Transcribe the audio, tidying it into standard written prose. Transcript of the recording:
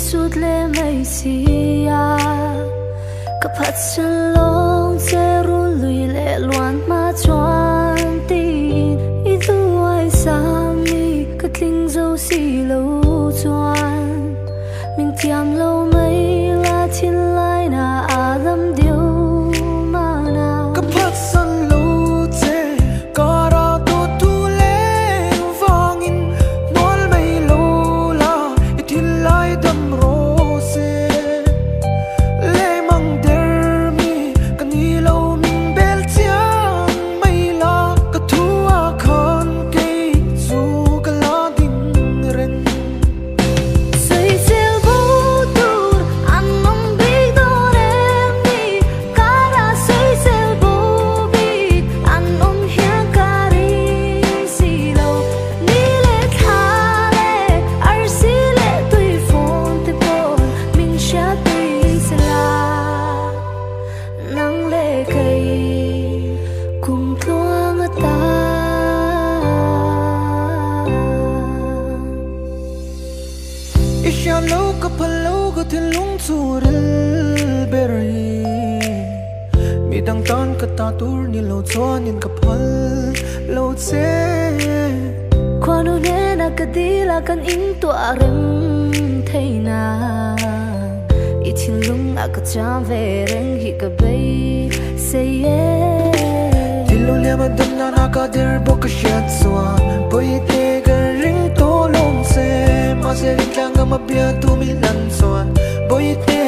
สุดเลยไม่เสียก็พัดฉันลงเจรุลุยเล่ล้วนมาจวนตีนอีตัวไอ้สามีก็ทิ้งเจ้าสีลูจวน明天路没拉天来那阿lâm điều mà nàoก็พัดฉันลูเจก็รอตัวทุเลฟองอินนวลไม่ลูลาอีทิลไลดำโรเซเลมังเดอร์มีกันนี่เรามิงเบลเจียง ril beri mi dang tan ka ta tur ni lo chuan in ka phal lo che Kwanu ne na kadila kan in to arem theina Ichin lung akacham ve reng hi ka bay say yeah Dilo le madam na nakader bo ka shat swan boy te ka ring to long se ma se ring tlang ka mabia tu mi lan swan boy te